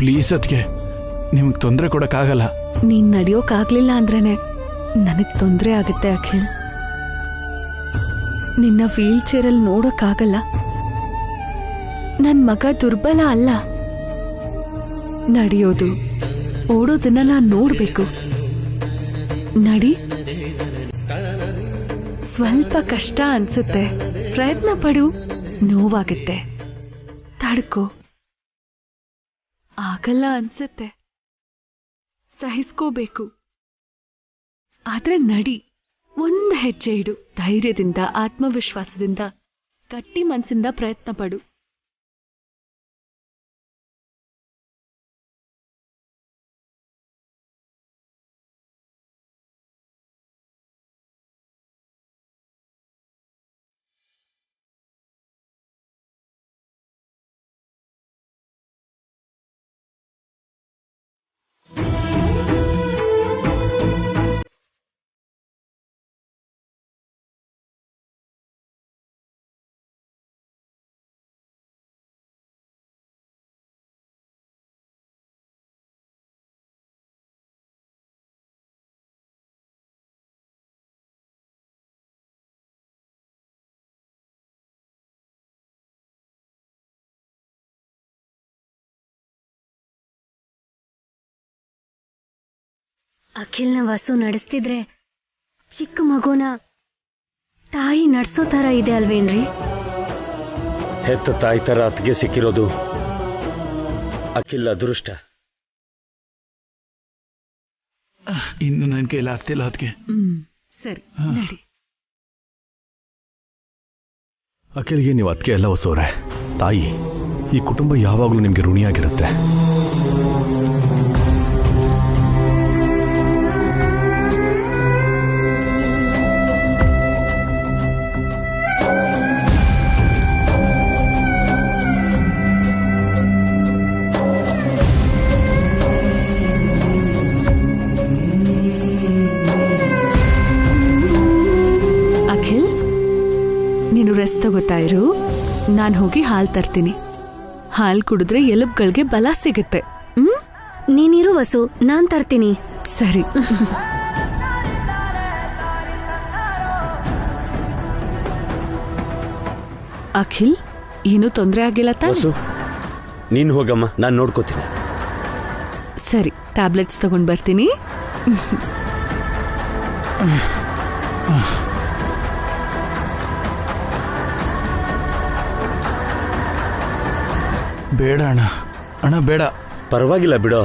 Please ಅದಕ್ಕೆ ನಿಮಗೆ ತೊಂದರೆ ಕೊಡಕ್ಕಾಗಲ್ಲ. ನೀನ್ ನಡೆಯೋಕಾಗ್ಲಿಲ್ಲ ಅಂದ್ರೇನೆ ನನಗ್ ತೊಂದರೆ ಆಗುತ್ತೆ ಅಖಿಲ್. ನಿನ್ನ ವೀಲ್ ಚೇರಲ್ಲಿ ನೋಡೋಕ್ಕಾಗಲ್ಲ. ನನ್ ಮಗ ದುರ್ಬಲ ಅಲ್ಲ. ನಡೆಯೋದು ಓಡೋದನ್ನ ನಾನ್ ನೋಡ್ಬೇಕು. ನಡಿ. ಸ್ವಲ್ಪ ಕಷ್ಟ ಅನ್ಸುತ್ತೆ, ಪ್ರಯತ್ನ ಪಡು. ನೋವಾಗುತ್ತೆ, ತಡ್ಕೋ. ಆಗಲ್ಲ ಅನ್ಸುತ್ತೆ, ಸಹಿಸ್ಕೋಬೇಕು. ಆದ್ರೆ ನಡಿ, ಒಂದು ಹೆಜ್ಜೆ ಇಡು. ಧೈರ್ಯದಿಂದ, ಆತ್ಮವಿಶ್ವಾಸದಿಂದ, ಗಟ್ಟಿ ಮನಸ್ಸಿಂದ ಪ್ರಯತ್ನ ಪಡು. ಅಖಿಲ್ನ ವಸು ನಡೆಸ್ತಿದ್ರೆ ಚಿಕ್ಕ ಮಗುನ ತಾಯಿ ನಡ್ಸೋ ತರ ಇದೆ ಅಲ್ವೇನ್ರಿ? ಹೆತ್ತ ತಾಯಿ ತರ ಅತ್ತಿಗೆ ಸಿಕ್ಕಿರೋದು ಅಖಿಲ್ ಅದೃಷ್ಟ. ಇನ್ನು ನನ್ನ ಕೈಲಿ ಆಗ್ತಿಲ್ಲ ಅದಕ್ಕೆ. ಸರಿ, ನಡಿ. ಅಖಿಲ್ಗೆ ನೀವು ಅದಕ್ಕೆ ಎಲ್ಲ ಹೊಸವ್ರೆ. ತಾಯಿ, ಈ ಕುಟುಂಬ ಯಾವಾಗಲೂ ನಿಮಗೆ ಋಣಿಯಾಗಿರುತ್ತೆ. ರೆಸ್ಟ್ ತಗೋತಾ ಇರು, ನಾನು ಹೋಗಿ ಹಾಲು ತರ್ತೀನಿ. ಹಾಲು ಕುಡಿದ್ರೆ ಎಲುಬುಗಳಿಗೆ ಬಲ ಸಿಗುತ್ತೆ. ನೀನಿರು ವಸು, ನಾನ್ ತರ್ತೀನಿ. ಸರಿ. ಅಖಿಲ್, ಏನು ತೊಂದರೆ ಆಗಿಲ್ಲ ತಾನೆ? ನೀನು ಹೋಗಮ್ಮ, ನಾನು ನೋಡ್ಕೋತೀನಿ. ಸರಿ, ಟ್ಯಾಬ್ಲೆಟ್ಸ್ ತಗೊಂಡ್ ಬರ್ತೀನಿ. ಬೇಡ ಅಣ್ಣ, ಅಣ್ಣ ಬೇಡ. ಪರವಾಗಿಲ್ಲ ಬಿಡೋ.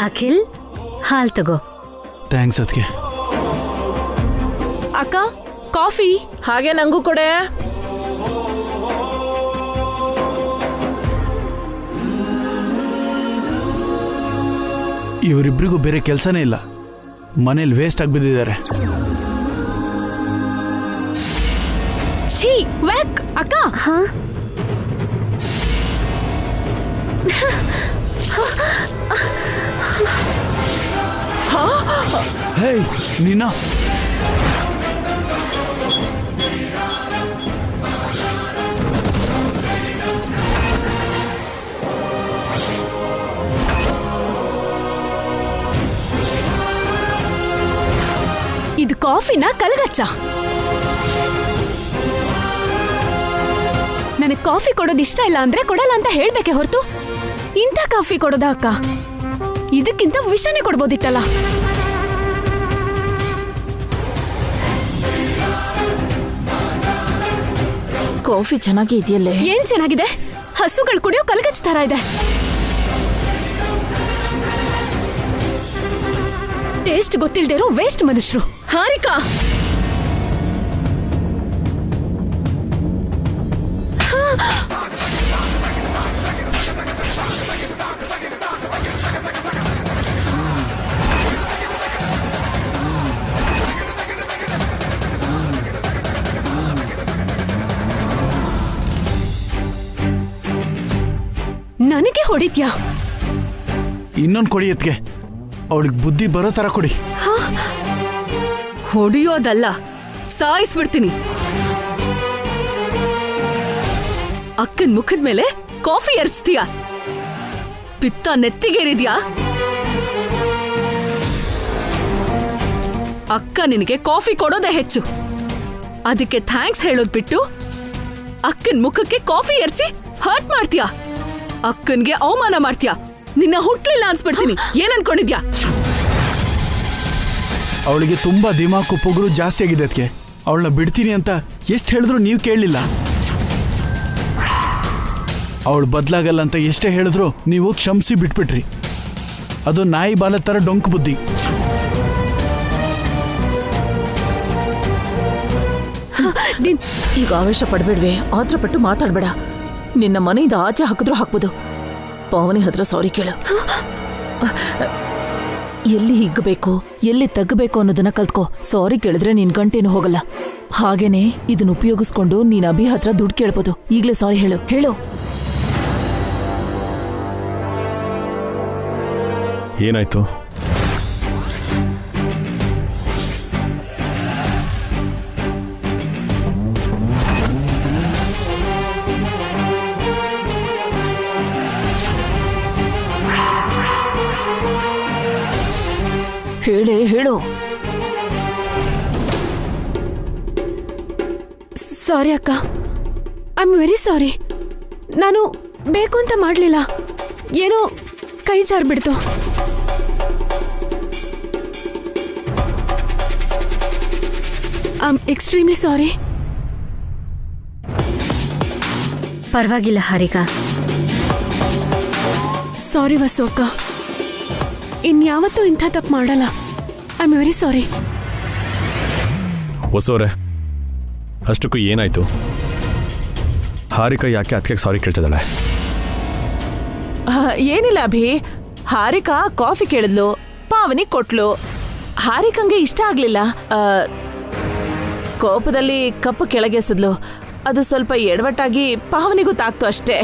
ಅಖಿಲ್, ಹಾಲ್ ತಗೋ. ಥ್ಯಾಂಕ್ಸ್ ಅದಕ್ಕೆ. ಅಕ್ಕ, ಕಾಫಿ ಹಾಗೆ ನಂಗೂ ಕೊಡೆ. ಇವರಿಬ್ರಿಗೂ ಬೇರೆ ಕೆಲಸನೇ ಇಲ್ಲ, ಮನೇಲಿ ವೇಸ್ಟ್ ಆಗಿ ಬಿದ್ದಿದ್ದಾರೆ. ಛೀ, ವ್ಯಾಕ್. ಅಕ್ಕ, ಹೇ ನೀನ, ಇದು ಕಾಫಿನ ಕಲ್ಗಚ್ಚ. ನನಗೆ ಕಾಫಿ ಕೊಡೋದು ಇಷ್ಟ ಇಲ್ಲ ಅಂದ್ರೆ ಕೊಡಲ್ಲ ಅಂತ ಹೇಳ್ಬೇಕೆ ಹೊರತು ಇಂಥ ಕಾಫಿ ಕೊಡೋದಾ ಅಕ್ಕ? ಇದಕ್ಕಿಂತ ವಿಷನೇ ಕೊಡ್ಬೋದಿತ್ತಲ್ಲ. ಕಾಫಿ ಚೆನ್ನಾಗಿ ಇದೆಯಲ್ಲೇ? ಏನ್ ಚೆನ್ನಾಗಿದೆ? ಹಸುಗಳು ಕುಡಿಯೋ ಕಲ್ಗಚ್ಚ ತರ ಇದೆ. ಟೇಸ್ಟ್ ಗೊತ್ತಿಲ್ದಿರೋ ವೇಸ್ಟ್ ಮನುಷ್ಯರು. ಹಾರಿಕಾ, ಹೊಡಿತ್ಯಾ? ಇನ್ನೊಂದು ಕೊಡಿ ಎತ್ಗೆ, ಅವಳಿಗೆ ಬುದ್ಧಿ ಬರೋ ಥರ ಕೊಡಿ. ಹೊಡಿಯೋದಲ್ಲ, ಸಾಯಿಸ್ಬಿಡ್ತೀನಿ. ಅಕ್ಕನ್ ಮುಖದ ಮೇಲೆ ಕಾಫಿ ಎರಚ್ತೀಯ? ಪಿತ್ತ ನೆತ್ತಿಗೇರಿದ್ಯಾ? ಅಕ್ಕ ನಿನಗೆ ಕಾಫಿ ಕೊಡೋದೇ ಹೆಚ್ಚು. ಅದಕ್ಕೆ ಥ್ಯಾಂಕ್ಸ್ ಹೇಳೋದ್ ಬಿಟ್ಟು ಅಕ್ಕನ್ ಮುಖಕ್ಕೆ ಕಾಫಿ ಎರಚಿ ಹರ್ಟ್ ಮಾಡ್ತೀಯಾ? ಅಕ್ಕನ್ಗೆ ಅವಮಾನ ಮಾಡ್ತೀಯಾ? ನಿನ್ನ ಹುಟ್ಲಿಲ್ಲ ಅನ್ಸ್ಬಿಡ್ತೀನಿ. ಏನ್ ಅನ್ಕೊಂಡಿದ್ಯಾ? ಅವಳಿಗೆ ತುಂಬಾ ದಿಮಾಕು ಪೊಗರು ಜಾಸ್ತಿ ಆಗಿದೆ. ಅದಕ್ಕೆ ಅವಳನ್ನ ಬಿಡ್ತೀನಿ ಅಂತ ಎಷ್ಟು ಹೇಳಿದ್ರು ನೀವು ಕೇಳಲಿಲ್ಲ. ಅವಳು ಬದಲಾಗಲ್ಲ ಅಂತ ಎಷ್ಟೇ ಹೇಳಿದ್ರು ನೀವು ಕ್ಷಮಿಸಿ ಬಿಟ್ಬಿಟ್ರಿ. ಅದು ನಾಯಿ ಬಾಲ ಥರ ಡೊಂಕು ಬುದ್ಧಿ. ಈಗ ಆವೇಶ ಪಡ್ಬೇಡ್ವೆ, ಆತ್ರ ಪಟ್ಟು ಮಾತಾಡ್ಬೇಡ. ನಿನ್ನ ಮನೆಯಿಂದ ಆಚೆ ಹಾಕಿದ್ರು ಹಾಕ್ಬೋದು. ಪಾವನಿ ಹತ್ರ ಸಾರಿ ಕೇಳು. ಎಲ್ಲಿ ಹಿಗ್ಗಬೇಕು, ಎಲ್ಲಿ ತಗ್ಗಬೇಕು ಅನ್ನೋದನ್ನ ಕಲ್ತ್ಕೋ. ಸಾರಿ ಕೇಳಿದ್ರೆ ನಿನ್ ಗಂಟೇನು ಹೋಗಲ್ಲ. ಹಾಗೇನೆ ಇದನ್ನ ಉಪಯೋಗಿಸ್ಕೊಂಡು ನೀನ್ ಅಭಿ ಹತ್ರ ದುಡ್ಡು ಕೇಳ್ಬೋದು. ಈಗ್ಲೇ ಸಾರಿ ಹೇಳು. ಹೇಳು. ಏನಾಯ್ತು? ಹೇಳೇ ಹೇಳು. ಸಾರಿ ಅಕ್ಕ, ಐ ಆಮ್ ವೆರಿ ಸಾರಿ. ನಾನು ಬೇಕು ಅಂತ ಮಾಡಲಿಲ್ಲ, ಏನೋ ಕೈ ಜಾರ್ಬಿಡ್ತು. I am extremely sorry. ಪರವಾಗಿಲ್ಲ ಹಾರಿಕಾ. ಸಾರಿ ವಸು ಅಕ್ಕ, ಇನ್ಯಾವತ್ತೂ ಇಂಥ ತಪ್ಪು ಮಾಡಲ್ಲ. I am very sorry. ಹೊಸೋರೆ, ಅಷ್ಟಕ್ಕೂ ಏನಾಯ್ತು? ಹಾರಿಕಾ ಯಾಕೆ ಅದಕ್ಕೆ ಸಾರಿ ಕೇಳ್ತಿದ್ದಾಳೆ? ಏನಿಲ್ಲ ಅಭಿ, ಹಾರಿಕಾ ಕಾಫಿ ಕೇಳಿದ್ಲು, ಪಾವನಿ ಕೊಟ್ಲು. ಹಾರಿಕಂಗೆ ಇಷ್ಟ ಆಗ್ಲಿಲ್ಲ. ಕೋಪದಲ್ಲಿ ಕಪ್ಪು ಕೆಳಗೆಸದ್ಲು. ಅದು ಸ್ವಲ್ಪ ಎಡವಟ್ಟಾಗಿ ಪಾವನಿಗೂ ತಾಕ್ತು ಅಷ್ಟೇ.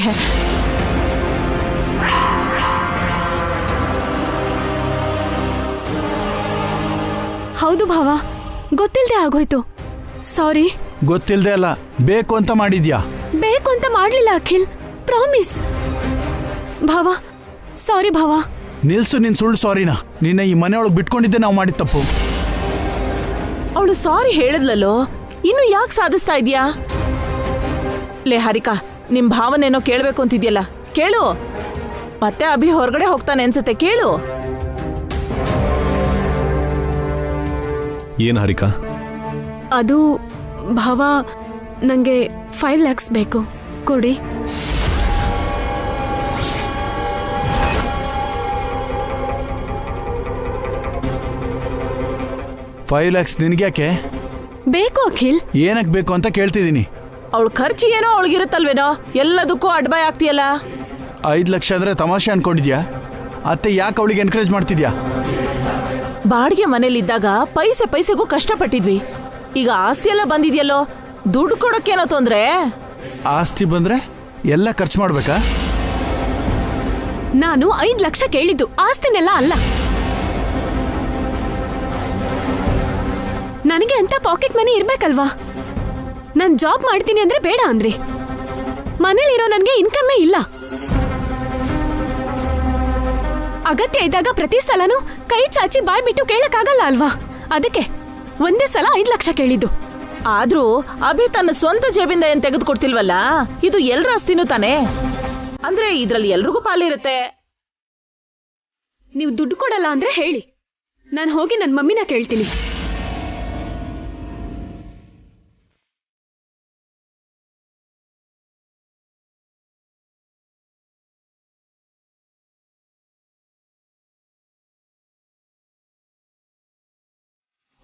ಹೌದು ಭಾವ, ಗೊತ್ತಿಲ್ಲದೆ ಆಗೋಯ್ತು. ಸಾರಿ. ಗೊತ್ತಿಲ್ಲದೆ ಅಲ್ಲ, ಬೇಕು ಅಂತ ಮಾಡಿದ್ಯಾ? ಬೇಕು ಅಂತ ಮಾಡ್ಲಿಲ್ಲ ಅಖಿಲ್, ಪ್ರಾಮಿಸ್. ಭಾವ ಸಾರಿ. ಭಾವ ನಿಲ್ಸು ನಿನ್ ಸುಳ್ಳು ಸಾರಿನ. ನಿನ್ನ ಈ ಮನೆಯೊಳಗೆ ಬಿಟ್ಕೊಂಡಿದ್ದೆ ನಾವು ಮಾಡಿದ ತಪ್ಪು. ಅವಳು ಸಾರಿ ಹೇಳಿದ್ಲಲ್ಲೋ, ಇನ್ನು ಯಾಕೆ ಸಾಧಿಸ್ತಾ ಇದೀಯಾ? ಲೇ ಹಾರಿಕಾ, ನಿಮ್ ಭಾವನೇನೋ ಕೇಳ್ಬೇಕು ಅಂತಿದ್ಯಲ್ಲ, ಕೇಳು. ಮತ್ತೆ ಅಭಿ ಹೊರಗಡೆ ಹೋಗ್ತಾನೆ ಅನ್ಸುತ್ತೆ, ಕೇಳು. ಏನ್ ಹಾರಿಕಾ? ಅದು ಭಾವ, ನಂಗೆ 5 lakhs ಬೇಕು, ಕೊಡಿ. $5 lakhs ನಿನ್ಗ್ಯಾಕೆ ಬೇಕು ಅಖಿಲ್? ಏನಕ್ಕೆ ಬೇಕು ಅಂತ ಕೇಳ್ತಿದ್ದೀನಿ. ಅವಳ ಖರ್ಚು ಏನೋ ಅವಳಿಗಿರುತ್ತಲ್ವೇನೋ, ಎಲ್ಲದಕ್ಕೂ ಅಡ್ಬಾಯ್ ಆಗ್ತೀಯಲ್ಲ. 5 ಲಕ್ಷ ಅಂದ್ರೆ ತಮಾಷೆ ಅನ್ಕೊಂಡಿದ್ಯಾ? ಅತ್ತೆ ಯಾಕೆ ಅವಳಿಗೆ ಎನ್ಕರೇಜ್ ಮಾಡ್ತಿದ್ಯಾ? ಬಾಡಿಗೆ ಮನೇಲಿದ್ದಾಗ ಪೈಸೆ ಪೈಸೆಗೂ ಕಷ್ಟಪಟ್ಟಿದ್ವಿ. ಈಗ ಆಸ್ತಿ ಎಲ್ಲ ಬಂದಿದ್ಯಲ್ಲೋ, ದುಡ್ಡು ಕೊಡೋಕ್ಕೇನೋ ತೊಂದ್ರೆ? ಆಸ್ತಿ ಬಂದ್ರೆ ಎಲ್ಲ ಖರ್ಚು ಮಾಡ್ಬೇಕಾ? ನಾನು 5 ಲಕ್ಷ ಕೇಳಿದ್ದು, ಆಸ್ತಿನೆಲ್ಲ ಅಲ್ಲ. ನನಗೆ ಅಂತ ಪಾಕೆಟ್ ಮನಿ ಇರ್ಬೇಕಲ್ವಾ? ನಾನ್ ಜಾಬ್ ಮಾಡ್ತೀನಿ ಅಂದ್ರೆ ಬೇಡ ಅಂದ್ರಿ. ಮನೇಲಿರೋ ನನ್ಗೆ ಇನ್ಕಮ್ಮೇ ಇಲ್ಲ. ಅಗತ್ಯ ಇದ್ದಾಗ ಪ್ರತಿ ಸಲನೂ ಕೈ ಚಾಚಿ ಬಾಯ್ ಬಿಟ್ಟು ಕೇಳಕ್ಕಾಗಲ್ಲ ಅಲ್ವಾ? ಅದಕ್ಕೆ ಒಂದೇ ಸಲ 5 ಲಕ್ಷ ಕೇಳಿದ್ದು. ಆದ್ರೂ ಅಭಿ ತನ್ನ ಸ್ವಂತ ಜೇಬಿಂದ ಏನ್ ತೆಗೆದುಕೊಡ್ತಿಲ್ವಲ್ಲ, ಇದು ಎಲ್ರ ಆಸ್ತಿನೂ ತಾನೆ. ಅಂದ್ರೆ ಇದ್ರಲ್ಲಿ ಎಲ್ರಿಗೂ ಪಾಲಿರುತ್ತೆ. ನೀವು ದುಡ್ಡು ಕೊಡಲ್ಲ ಅಂದ್ರೆ ಹೇಳಿ, ನಾನು ಹೋಗಿ ನನ್ನ ಮಮ್ಮಿನ ಕೇಳ್ತೀನಿ.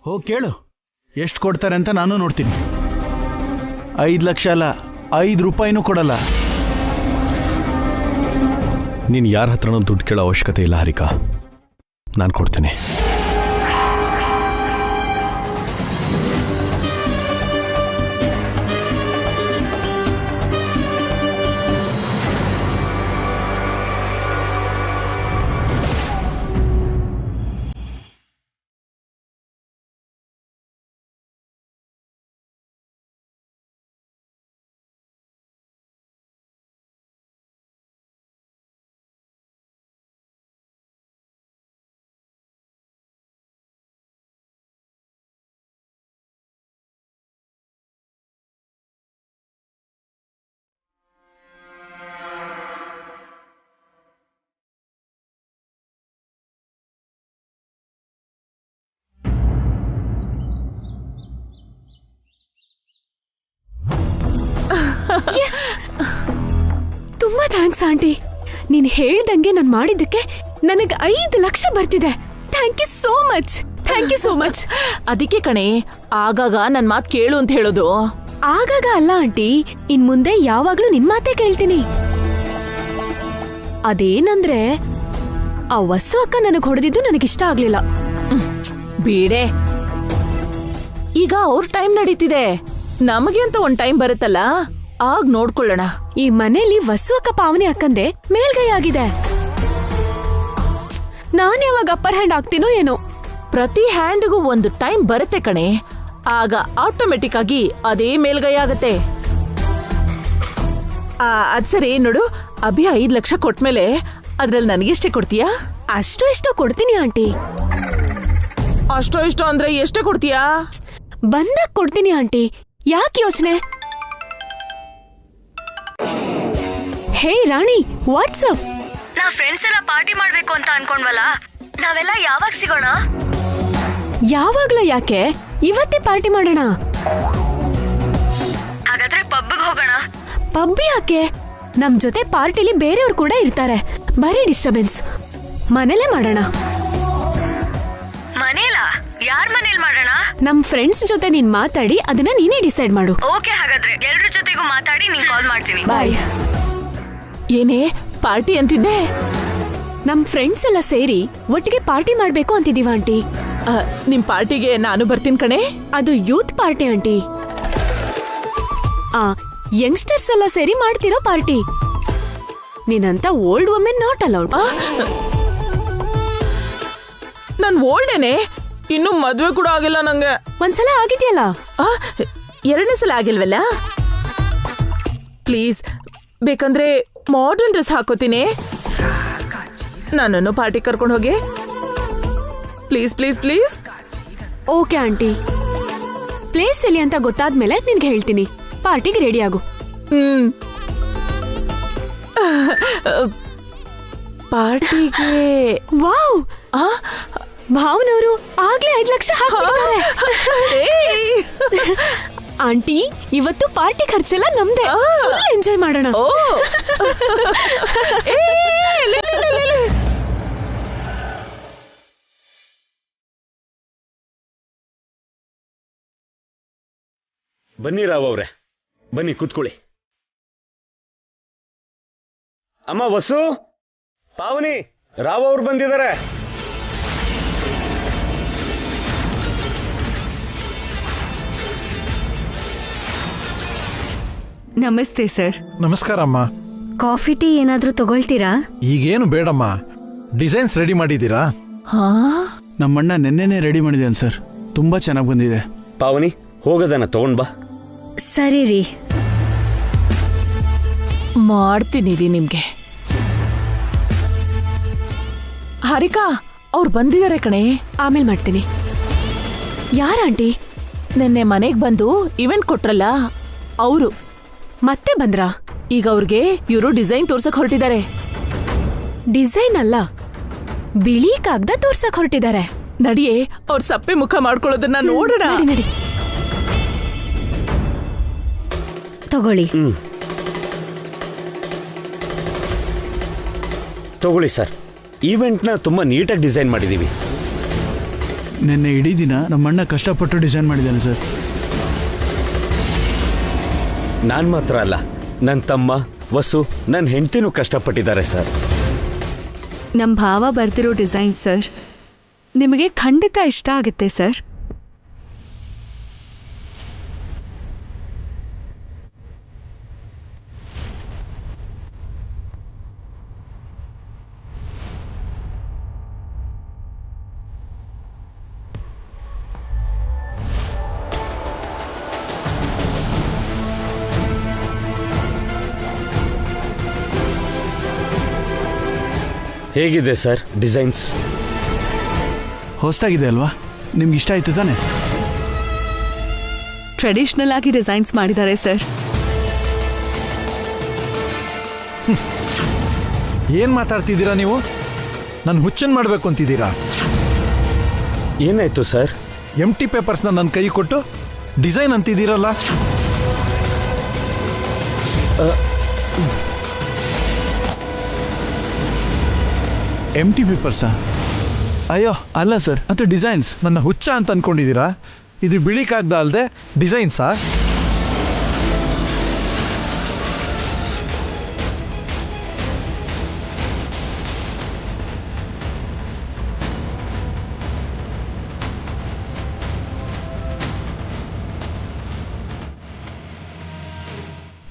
ಹೋಗಿ ಕೇಳು ಎಷ್ಟು ಕೊಡ್ತಾರೆ ಅಂತ ನಾನು ನೋಡ್ತೀನಿ. 5 ಲಕ್ಷ ಅಲ್ಲ, 5 ರೂಪಾಯಿನೂ ಕೊಡಲ್ಲ. ನೀನು ಯಾರ ಹತ್ರನೂ ದುಡ್ಡು ಕೇಳೋ ಅವಶ್ಯಕತೆ ಇಲ್ಲ ಹಾರಿಕಾ, ನಾನು ಕೊಡ್ತೀನಿ. ತುಂಬಾ ಥ್ಯಾಂಕ್ಸ್ ಆಂಟಿ. ನೀನ್ ಹೇಳ್ದಂಗೆ ನಾನು ಮಾಡಿದ್ದಕ್ಕೆ ನನಗೆ 5 ಲಕ್ಷ ಬರ್ತಿದೆ. Thank you so much. Thank you so much. ಅದಕ್ಕೆ ಕಣೆ ಆಗಾಗ ನನ್ ಮಾತ್ ಕೇಳು ಅಂತ ಹೇಳೋದು. ಆಗಾಗ ಅಲ್ಲ ಆಂಟಿ, ಇನ್ ಮುಂದೆ ಯಾವಾಗ್ಲೂ ನಿನ್ ಮಾತೇ ಕೇಳ್ತೀನಿ. ಅದೇನಂದ್ರೆ ಆ ವಸ್ತು ಅಕ್ಕ ನನಗ್ ಹೊಡೆದಿದ್ದು ನನಗಿಷ್ಟ ಆಗ್ಲಿಲ್ಲ. ಬೇಡೆ, ಈಗ ಅವ್ರ ಟೈಮ್ ನಡೀತಿದೆ, ನಮಗೆ ಅಂತ ಒಂದ್ ಟೈಮ್ ಬರುತ್ತಲ್ಲ, ಆಗ ನೋಡ್ಕೊಳ್ಳೋಣ. ಈ ಮನೇಲಿ ವಸ್ತು ಅಕ್ಕ ಪಾವನಿ ಅಕ್ಕಂದೆ ಮೇಲ್ಗೈ ಆಗಿದೆ. ನಾನ್ ಯಾವಾಗ ಅಪ್ಪರ್ ಹ್ಯಾಂಡ್ ಆಗ್ತೀನೋ ಏನೋ. ಪ್ರತಿ ಹ್ಯಾಂಡ್ಗೂ ಒಂದು ಟೈಮ್ ಬರುತ್ತೆ ಕಣೆ, ಆಗ ಆಟೋಮೆಟಿಕ್ ಆಗಿ ಅದೇ ಮೇಲ್ಗೈ ಆಗತ್ತೆ. ಅದ್ ಸರಿ ನೋಡು, ಅಭಿ 5 ಲಕ್ಷ ಕೊಟ್ಮೇಲೆ ಅದ್ರಲ್ಲಿ ನನಗೆಷ್ಟೇ ಕೊಡ್ತೀಯಾ? ಅಷ್ಟು ಇಷ್ಟು ಕೊಡ್ತೀನಿ ಆಂಟಿ. ಅಷ್ಟೋ ಇಷ್ಟೋ ಅಂದ್ರೆ ಎಷ್ಟೇ ಕೊಡ್ತೀಯಾ? ಬಂದಾಗ ಕೊಡ್ತೀನಿ ಆಂಟಿ, ಯಾಕೆ ಯೋಚನೆ? ಹೇ ರಾಣಿ, ವಾಟ್ಸಪ್. ನಾವ್ ಫ್ರೆಂಡ್ಸ್ ಎಲ್ಲ ಪಾರ್ಟಿ ಮಾಡ್ಬೇಕು ಅಂತ ಅನ್ಕೊಂಡ್ವಲ್ಲ, ನಾವೆಲ್ಲ ಯಾವಾಗ ಸಿಗೋಣ? ಯಾವಾಗ್ಲೂ ಯಾಕೆ, ಇವತ್ತೇ ಪಾರ್ಟಿ ಮಾಡೋಣ. ಹಾಗಾದ್ರೆ ಪಬ್ಗೆ ಹೋಗೋಣ. ಪಬ್ ಯಾಕೆ? ನಮ್ ಜೊತೆ ಪಾರ್ಟಿಲಿ ಬೇರೆಯವ್ರು ಕೂಡ ಇರ್ತಾರೆ, ಬರೀ ಡಿಸ್ಟರ್ಬೆನ್ಸ್. ಮನೇಲೆ ಮಾಡೋಣ. ಮನೇಲಾ? ಯಾರ್ ಮನೇಲಿ ಮಾಡೋಣ? ನಮ್ ಫ್ರೆಂಡ್ಸ್ ಜೊತೆ ನೀನ್ ಮಾತಾಡಿ ಅದನ್ನ ನೀನೇ ಡಿಸೈಡ್ ಮಾಡು. ಓಕೆ, ಹಾಗಾದ್ರೆ ಎಲ್ರ ಜೊತೆಗೂ ಮಾತಾಡಿ ನೀನ್ ಕಾಲ್ ಮಾಡ್ತೀನಿ. ಬಾಯ್. ಏನೇ ಪಾರ್ಟಿ ಅಂತಿದ್ದೆ? ನಮ್ ಫ್ರೆಂಡ್ಸ್ ಎಲ್ಲ ಸೇರಿ ಒಟ್ಟಿಗೆ ಪಾರ್ಟಿ ಮಾಡ್ಬೇಕು ಅಂತಿದೀವ ಆಂಟಿ. ನಿಮ್ ಪಾರ್ಟಿಗೆ ನಾನು ಬರ್ತೀನಿ ಕಣೆ. ಅದು ಯೂತ್ ಪಾರ್ಟಿ ಆಂಟಿ. ಯಂಗ್ಸ್ಟರ್ಸ್ ಎಲ್ಲ ಸೇರಿ ಮಾಡ್ತಿರೋ ಪಾರ್ಟಿ. ನೀನಂತ ಓಲ್ಡ್ ವುಮೆನ್ ನಾಟ್ ಅಲೌಡ್. ನನ್ ಓಲ್ಡೇನೆ, ಇನ್ನು ಮದ್ವೆ ಕೂಡ ಆಗಿಲ್ಲ ನಂಗೆ. ಒಂದ್ಸಲ ಆಗಿದ್ಯಲ್ಲ. 2ನೇ ಸಲ ಆಗಿಲ್ವಲ್ಲ? ಪ್ಲೀಸ್, ಬೇಕಂದ್ರೆ ಮಾಡರ್ನ್ ಡ್ರೆಸ್ ಹಾಕೋತೀನಿ, ನನ್ನನ್ನು ಪಾರ್ಟಿ ಕರ್ಕೊಂಡು ಹೋಗಿ. Please please please. Okay aunty, place ಎಲ್ಲಿ ಅಂತ ಗೊತ್ತಾದ್ಮೇಲೆ ನಿನ್ಗೆ ಹೇಳ್ತೀನಿ. ಪಾರ್ಟಿಗೆ ರೆಡಿ ಆಗು. ಪಾರ್ಟಿಗೆ? ವಾವ್, ಭಾವನವರು ಆಗ್ಲೇ 5 ಲಕ್ಷ ಹಾಕಿದ್ದಾರೆ. ಆಂಟಿ, ಇವತ್ತು ಪಾರ್ಟಿ ಖರ್ಚೆಲ್ಲ ನಮ್ದೆ. ಫುಲ್ ಎಂಜಾಯ್ ಮಾಡೋಣ. ಬನ್ನಿ ರಾವ್ ಅವ್ರೆ, ಬನ್ನಿ ಕೂತ್ಕೊಳ್ಳಿ. ಅಮ್ಮ ವಸು, ಪಾವನಿ, ರಾವ್ ಅವ್ರು ಬಂದಿದ್ದಾರೆ. ನಮಸ್ತೆ ಸರ್. ನಮಸ್ಕಾರ ಅಮ್ಮ. ಕಾಫಿ ಟೀ ಏನಾದ್ರೂ ತಗೊಳ್ತೀರಾ? ಈಗೇನು ಬೇಡಮ್ಮ, ಡಿಸೈನ್ಸ್ ರೆಡಿ ಮಾಡಿದ್ದೀರಾ? ನಮ್ಮಣ್ಣ ನೆನ್ನೆನೆ ರೆಡಿ ಮಾಡಿದ್ದೇನೆ ಸರ್, ತುಂಬಾ ಚೆನ್ನಾಗಿ ಬಂದಿದೆ. ಪಾವನಿ, ಹೋಗೋದನ್ನ ತಗೊಂಡ್ ಬಾ. ಸರಿ ರೀ. ಮಾಡ್ತೀನಿ ನಿಮ್ಗೆ. ಹಾರಿಕಾ, ಅವ್ರು ಬಂದಿದ್ದಾರೆ ಕಣೆ. ಆಮೇಲೆ ಮಾಡ್ತೀನಿ. ಯಾರ ಆಂಟಿ? ನಿನ್ನೆ ಮನೆಗ್ ಬಂದು ಇವೆಂಟ್ ಕೊಟ್ರಲ್ಲ ಅವರು. ಮತ್ತೆ ಬಂದ್ರಾ? ಈಗ ಅವ್ರಿಗೆ ಇವರು ಡಿಸೈನ್ ತೋರ್ಸಕ್ ಹೊರಟಿದ್ದಾರೆ. ಡಿಸೈನ್ ಅಲ್ಲ, ಬಿಳಿ ಕಾಗ್ದ ತೋರ್ಸಕ್ ಹೊರಟಿದ್ದಾರೆ. ನಡಿಯೇ, ಅವ್ರ ಸಪ್ಪೆ ಮುಖ ಮಾಡ್ಕೊಳ್ಳೋದನ್ನ ನೋಡೋಣ. ನಡಿ ನಡಿ. ತಗೊಳ್ಳಿ. ತಗೊಳ್ಳಿ ಸರ್, ಈವೆಂಟ್ನ ತುಂಬಾ ನೀಟಾಗಿ ಡಿಸೈನ್ ಮಾಡಿದೀವಿ. ನಿನ್ನೆ ಇಡೀ ದಿನ ನಮ್ಮಣ್ಣ ಕಷ್ಟಪಟ್ಟು ಡಿಸೈನ್ ಮಾಡಿದ್ದಾನೆ ಸರ್. ನಾನ್ ಮಾತ್ರ ಅಲ್ಲ, ನನ್ನ ತಮ್ಮ ವಸು, ನನ್ನ ಹೆಂಡತಿನೂ ಕಷ್ಟಪಟ್ಟಿದ್ದಾರೆ ಸರ್. ನಮ್ ಭಾವ ಬರ್ತಿರೋ ಡಿಸೈನ್ ಸರ್ ನಿಮಗೆ ಖಂಡಿತ ಇಷ್ಟ ಆಗುತ್ತೆ ಸರ್. ಹೇಗಿದೆ ಸರ್ ಡಿಸೈನ್ಸ್? ಹೊಸದಾಗಿದೆ ಅಲ್ವಾ? ನಿಮ್ಗೆ ಇಷ್ಟ ಆಯ್ತು ತಾನೆ? ಟ್ರೆಡಿಷನಲ್ ಆಗಿ ಡಿಸೈನ್ಸ್ ಮಾಡಿದ್ದಾರೆ ಸರ್. ಏನ್ ಮಾತಾಡ್ತಿದ್ದೀರಾ ನೀವು? ನಾನು ಹುಚ್ಚನ್ ಮಾಡ್ಬೇಕು ಅಂತಿದ್ದೀರಾ? ಏನಾಯ್ತು ಸರ್? ಎಂಟಿ ಪೇಪರ್ಸ್ನ ನನ್ನ ಕೈ ಕೊಟ್ಟು ಡಿಸೈನ್ ಅಂತಿದ್ದೀರಲ್ಲ. ಎಂಟಿ ಪೇಪರ್ಸಾ? ಅಯ್ಯೋ ಅಲ್ಲ ಸರ್, ಅದು ಡಿಸೈನ್ಸ್. ನನ್ನ ಹುಚ್ಚ ಅಂತ ಅನ್ಕೊಂಡಿದ್ದೀರಾ? ಇದು ಬಿಳಿ ಕಾಗದ ಅಲ್ಲದೆ ಡಿಸೈನ್ಸಾ?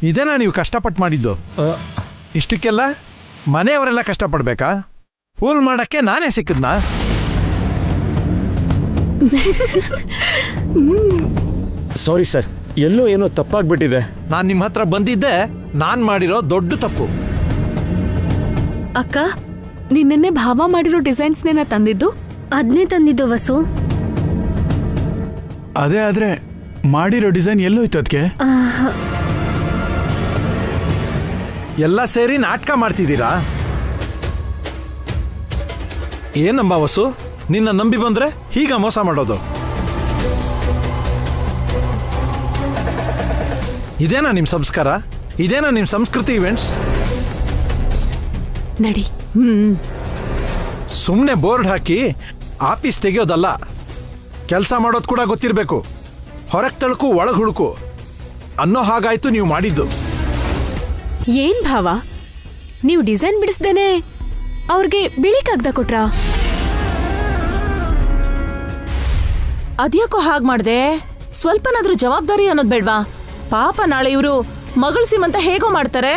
ಇದೇನಾ ನೀವು ಕಷ್ಟಪಟ್ಟು ಮಾಡಿದ್ದು? ಇಷ್ಟಕ್ಕೆಲ್ಲ ಮನೆಯವರೆಲ್ಲ ಕಷ್ಟಪಡ್ಬೇಕಾ? ಫೂಲ್ ಮಾಡಕ್ಕೆ ನಾನೇ ಸಿಕ್ಕದ್ನಾ? ಸಾರಿ ಸರ್, ಎಲ್ಲೋ ಏನೋ ತಪ್ಪಾಗ್ಬಿಟ್ಟಿದೆ. ನಾನು ನಿಮ್ಮ ಹತ್ರ ಬಂದಿದ್ದೆ ನಾನು ಮಾಡಿರೋ ದೊಡ್ಡ ತಪ್ಪು. ಅಕ್ಕ, ನಿನ್ನೆ ಭಾವ ಮಾಡಿರೋ ಡಿಸೈನ್ಸ್ನೇನ ತಂದಿದ್ದು? ಅದನ್ನೇ ತಂದಿದ್ದು ವಸು. ಅದೇ ಆದ್ರೆ ಮಾಡಿರೋ ಡಿಸೈನ್ ಎಲ್ಲೋಯ್ತು ಅದಕ್ಕೆ? ಎಲ್ಲ ಸೇರಿ ನಾಟಕ ಮಾಡ್ತಿದ್ದೀರಾ? ಏನಂಬ ವಸು, ನಿನ್ನ ನಂಬಿ ಬಂದ್ರೆ ಹೀಗ ಮೋಸ ಮಾಡೋದು? ಇದೇನಾ ನಿಮ್ಮ ಸಂಸ್ಕಾರ? ಇದೇನಾ ನಿಮ್ಮ ಸಂಸ್ಕೃತಿ ಇವೆಂಟ್ಸ್? ನಡಿ. ಸುಮ್ಮನೆ ಬೋರ್ಡ್ ಹಾಕಿ ಆಫೀಸ್ ತೆಗೆಯೋದಲ್ಲ, ಕೆಲಸ ಮಾಡೋದು ಕೂಡ ಗೊತ್ತಿರಬೇಕು. ಹೊರಗೆ ತಳ್ಕು ಒಳಗೆ ಹುಡುಕು ಅನ್ನೋ ಹಾಗಾಯ್ತು ನೀವು ಮಾಡಿದ್ದು. ಏನ್ ಭಾವ, ನೀವು ಡಿಸೈನ್ ಬಿಡಿಸ್ದೇನೆ ಅವ್ರಿಗೆ ಬಿಳಿ ಕಾಗ್ದ ಕೊಟ್ರಾ? ಅದ್ಯಾಕೋ ಹಾಗೆ ಮಾಡ್ದೆ? ಸ್ವಲ್ಪನಾದ್ರೂ ಜವಾಬ್ದಾರಿ ಅನ್ನೋದು ಬೇಡ್ವಾ? ಪಾಪ ನಾಳೆ ಇವರು ಮಗಳ ಸೀಮಂತ ಹೇಗೋ ಮಾಡ್ತಾರೆ.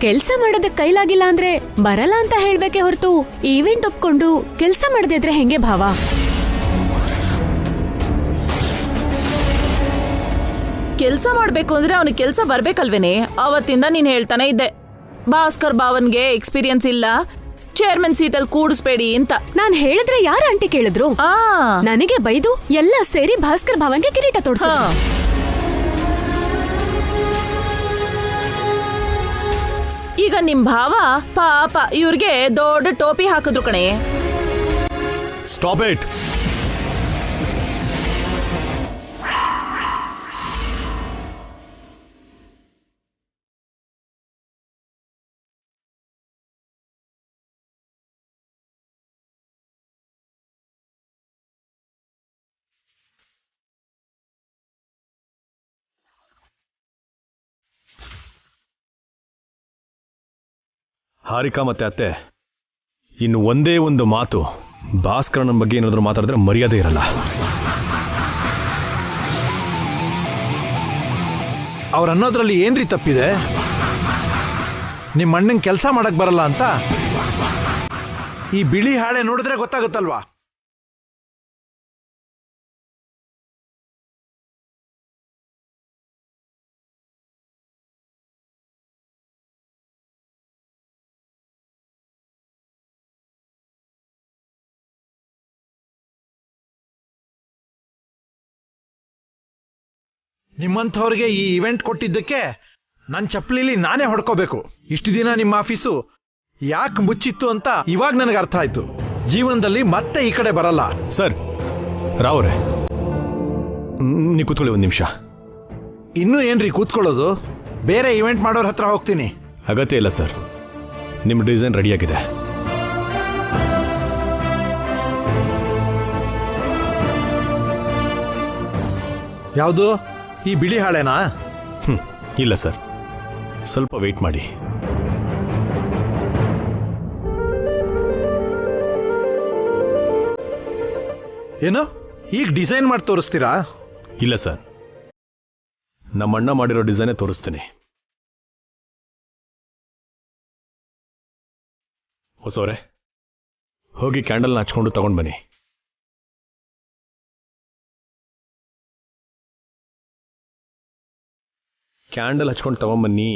ಕೆಲ್ಸ ಮಾಡೋದಕ್ ಕೈಲಾಗಿಲ್ಲ ಅಂದ್ರೆ ಬರಲ್ಲ ಅಂತ ಹೇಳ್ಬೇಕೆ ಹೊರತು ಈವೆಂಟ್ ಒಪ್ಕೊಂಡು ಕೆಲ್ಸ ಮಾಡದೇ ಇದ್ರೆ ಹೆಂಗೆ ಭಾವ? ಕೆಲ್ಸ ಮಾಡ್ಬೇಕು ಅಂದ್ರೆ ಅವನಿಗೆ ಕೆಲ್ಸ ಬರ್ಬೇಕಲ್ವೇನೆ? ಅವತ್ತಿಂದ ನೀನ್ ಹೇಳ್ತಾನೆ ಇದ್ದೆ, ಭಾಸ್ಕರ್ ಭಾವನ್ಗೆ ಎಕ್ಸ್ಪೀರಿಯನ್ಸ್ ಇಲ್ಲ, ಚೇರ್ಮನ್ ಸೀಟಲ್ಲಿ ಕೂಡಿಸ್ಬೇಡಿ ಅಂತ. ನಾನ್ ಹೇಳಿದ್ರೆ ಯಾರ ಆಂಟಿ ಕೇಳಿದ್ರು? ನನಗೆ ಬೈದು ಎಲ್ಲ ಸೇರಿ ಭಾಸ್ಕರ್ ಭಾವನ್ಗೆ ಕಿರೀಟ ತೋಡ್ಸ. ಈಗ ನಿಮ್ ಭಾವ ಪಾಪ ಇವ್ರಿಗೆ ದೊಡ್ಡ ಟೋಪಿ ಹಾಕಿದ್ರು ಕಣೆ. Stop it. ಹಾರಿಕಾ ಮತ್ತೆ ಅತ್ತೆ, ಇನ್ನು ಒಂದೇ ಒಂದು ಮಾತು ಭಾಸ್ಕರನ ಬಗ್ಗೆ ಏನಾದರೂ ಮಾತಾಡಿದ್ರೆ ಮರ್ಯಾದೆ ಇರಲ್ಲ. ಅವ್ರು ಅನ್ನೋದ್ರಲ್ಲಿ ಏನ್ರಿ ತಪ್ಪಿದೆ? ನಿಮ್ಮ ಅಣ್ಣಂಗೆ ಕೆಲಸ ಮಾಡಕ್ ಬರಲ್ಲ ಅಂತ ಈ ಬಿಳಿ ಹಾಳೆ ನೋಡಿದ್ರೆ ಗೊತ್ತಾಗುತ್ತಲ್ವಾ? ನಿಮ್ಮಂಥವ್ರಿಗೆ ಈ ಇವೆಂಟ್ ಕೊಟ್ಟಿದ್ದಕ್ಕೆ ನನ್ನ ಚಪ್ಪಲಿಲಿ ನಾನೇ ಹೊಡ್ಕೋಬೇಕು. ಇಷ್ಟು ದಿನ ನಿಮ್ಮ ಆಫೀಸು ಯಾಕೆ ಮುಚ್ಚಿತ್ತು ಅಂತ ಇವಾಗ ನನಗೆ ಅರ್ಥ ಆಯ್ತು. ಜೀವನದಲ್ಲಿ ಮತ್ತೆ ಈ ಕಡೆ ಬರಲ್ಲ. ಸರ್, ರಾವ್ರೆ ನೀವು ಕೂತ್ಕೊಳ್ಳಿ ಒಂದು ನಿಮಿಷ. ಇನ್ನೂ ಏನ್ರಿ ಕೂತ್ಕೊಳ್ಳೋದು? ಬೇರೆ ಇವೆಂಟ್ ಮಾಡೋರ ಹತ್ರ ಹೋಗ್ತೀನಿ. ಅಗತ್ಯ ಇಲ್ಲ ಸರ್, ನಿಮ್ಮ ಡಿಸೈನ್ ರೆಡಿಯಾಗಿದೆ. ಯಾವುದು? ಈ ಬಿಳಿ ಹಾಳೆನಾ? ಇಲ್ಲ ಸರ್, ಸ್ವಲ್ಪ ವೆಯ್ಟ್ ಮಾಡಿ. ಏನು ಈಗ ಡಿಸೈನ್ ಮಾಡಿ ತೋರಿಸ್ತೀರಾ? ಇಲ್ಲ ಸರ್, ನಮ್ಮಣ್ಣ ಮಾಡಿರೋ ಡಿಸೈನೇ ತೋರಿಸ್ತೀನಿ. ಹೊಸವ್ರೆ, ಹೋಗಿ ಕ್ಯಾಂಡಲ್ನ ಹಚ್ಕೊಂಡು ತಗೊಂಡು ಬನ್ನಿ. ಕ್ಯಾಂಡಲ್ ಹಚ್ಕೊಂಡು ತಗೊಂಬನ್ನಿ.